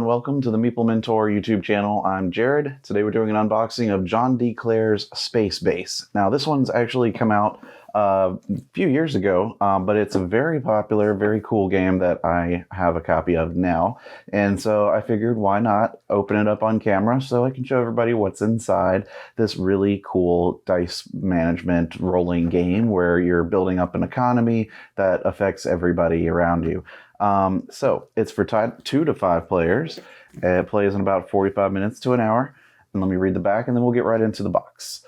and welcome to the Meeple Mentor YouTube channel. I'm Jared. Today we're doing an unboxing of John D. Clair's Space Base. Now this one's actually come out a few years ago, but it's a very popular, very cool game that I have a copy of now. And so I figured why not open it up on camera so I can show everybody what's inside this really cool dice management rolling game where you're building up an economy that affects everybody around you. So it's for 2 to 5 players. It plays in about 45 minutes to an hour. And let me read the back and then we'll get right into the box.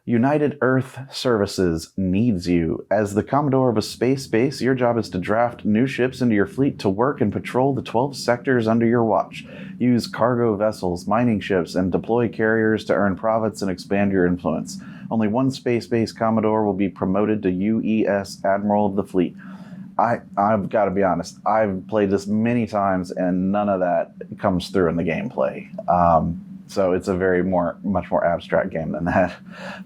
United Earth Services needs you. As the Commodore of a space base, your job is to draft new ships into your fleet to work and patrol the 12 sectors under your watch. Use cargo vessels, mining ships, and deploy carriers to earn profits and expand your influence. Only one space base Commodore will be promoted to UES Admiral of the Fleet. I've got to be honest, I've played this many times and none of that comes through in the gameplay. So it's a much more abstract game than that.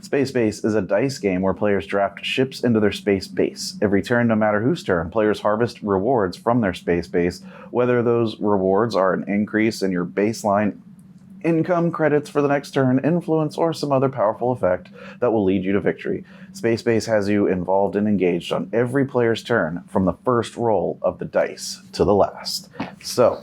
Space Base is a dice game where players draft ships into their space base. Every turn, no matter whose turn, players harvest rewards from their space base, whether those rewards are an increase in your baseline income, credits for the next turn, influence, or some other powerful effect that will lead you to victory. Space Base has you involved and engaged on every player's turn from the first roll of the dice to the last. So,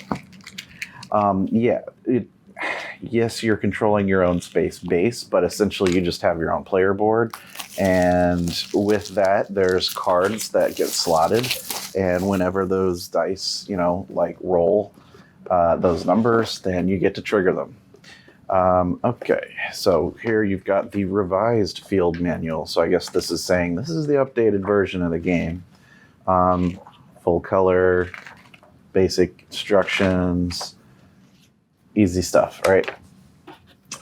yes, you're controlling your own space base, but essentially you just have your own player board. And with that, there's cards that get slotted. And whenever those dice, roll those numbers, then you get to trigger them. Okay, so here you've got the revised field manual. So I guess this is saying this is the updated version of the game. Full color, basic instructions, easy stuff, right?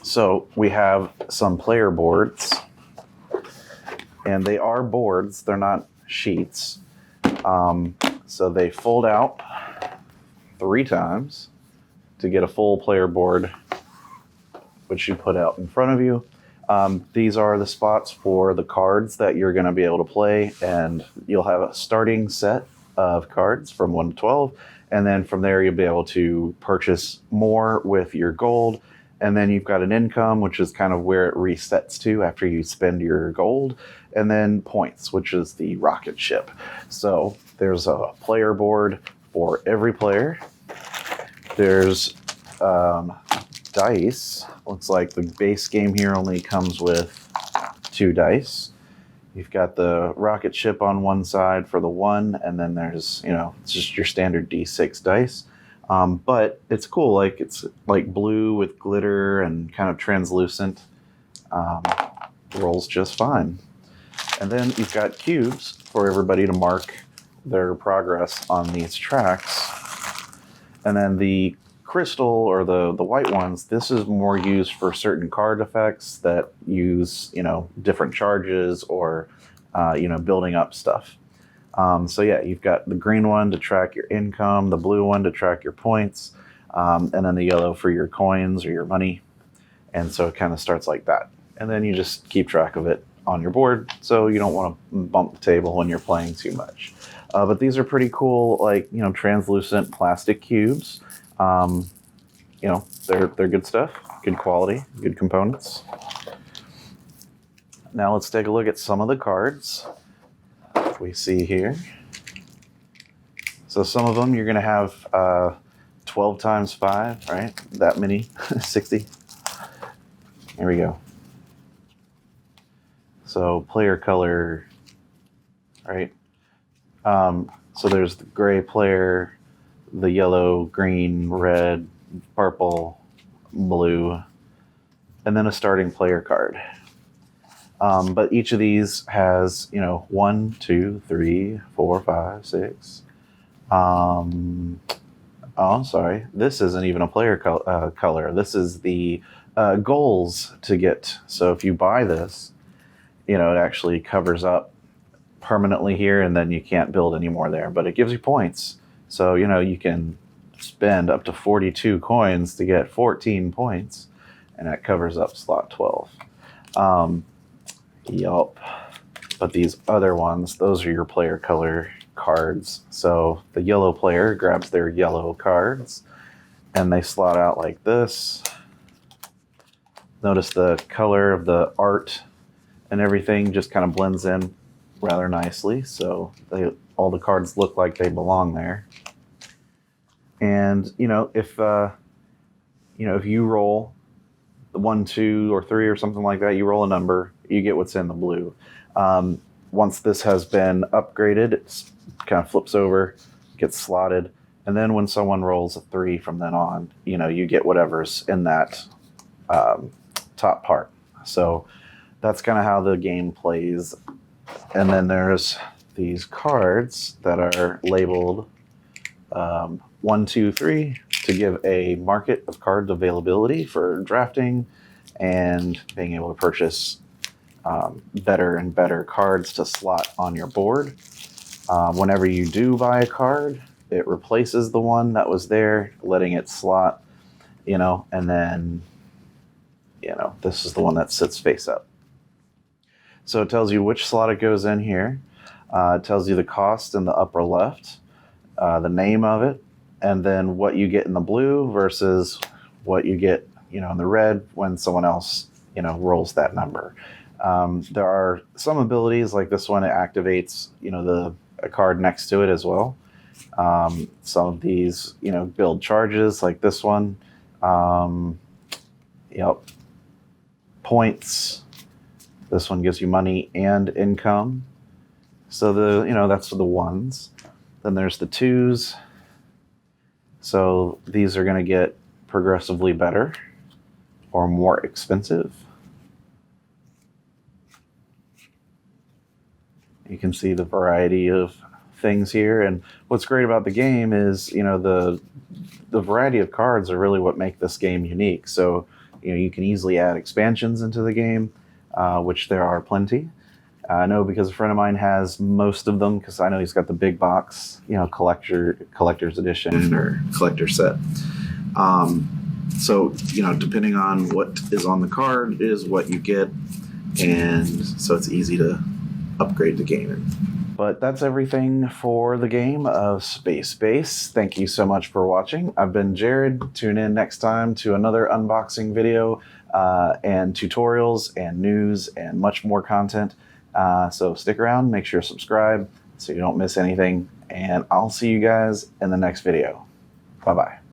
So we have some player boards, and they are boards, they're not sheets. So they fold out 3 times to get a full player board, which you put out in front of you. These are the spots for the cards that you're going to be able to play, and you'll have a starting set of cards from 1 to 12, and then from there you'll be able to purchase more with your gold, and then you've got an income, which is kind of where it resets to after you spend your gold, and then points, which is the rocket ship. So there's a player board for every player. There's dice. Looks like the base game here only comes with 2 dice. You've got the rocket ship on one side for the 1, and then there's, it's just your standard D6 dice. But it's cool, like it's like blue with glitter and kind of translucent. Rolls just fine. And then you've got cubes for everybody to mark their progress on these tracks. And then the crystal, or the white ones, this is more used for certain card effects that use, different charges or, building up stuff. So yeah, you've got the green one to track your income, the blue one to track your points, and then the yellow for your coins or your money. And so it kind of starts like that. And then you just keep track of it on your board, so you don't want to bump the table when you're playing too much. But these are pretty cool, translucent plastic cubes. They're good stuff, good quality, good components. Now let's take a look at some of the cards we see here. So some of them you're going to have 12 times 5, right? That many, 60. Here we go. So player color, right? So there's the gray player, the yellow, green, red, purple, blue, and then a starting player card. But each of these has, 1, 2, 3, 4, 5, 6. Sorry. This isn't even a player color. This is the goals to get. So if you buy this, it actually covers up permanently here, and then you can't build anymore there. But it gives you points. So, you can spend up to 42 coins to get 14 points, and that covers up slot 12. Yup. But these other ones, those are your player color cards. So the yellow player grabs their yellow cards. and they slot out like this. Notice the color of the art and everything just kind of blends in rather nicely, so all the cards look like they belong there. And if you roll the 1, 2, or 3 or something like that, you roll a number, you get what's in the blue. Once this has been upgraded, it kind of flips over, gets slotted, and then when someone rolls a 3 from then on, you get whatever's in that top part. So that's kind of how the game plays. And then there's these cards that are labeled 1, 2, 3 to give a market of cards availability for drafting and being able to purchase better and better cards to slot on your board. Whenever you do buy a card, it replaces the one that was there, letting it slot, and then, this is the one that sits face up. So it tells you which slot it goes in here. It tells you the cost in the upper left, the name of it, and then what you get in the blue versus what you get, in the red when someone else, rolls that number. There are some abilities like this one. It activates, a card next to it as well. Some of these, build charges like this one. Points. This one gives you money and income. So that's for the ones. Then there's the 2s. So these are going to get progressively better or more expensive. You can see the variety of things here. And what's great about the game is, the variety of cards are really what make this game unique. So, you can easily add expansions into the game, which there are plenty. I know because a friend of mine has most of them, because I know he's got the big box, collector's edition or collector set. So, depending on what is on the card is what you get. And so it's easy to upgrade the game. But that's everything for the game of Space Base. Thank you so much for watching. I've been Jared. Tune in next time to another unboxing video and tutorials and news and much more content. So stick around, make sure to subscribe so you don't miss anything. And I'll see you guys in the next video. Bye-bye.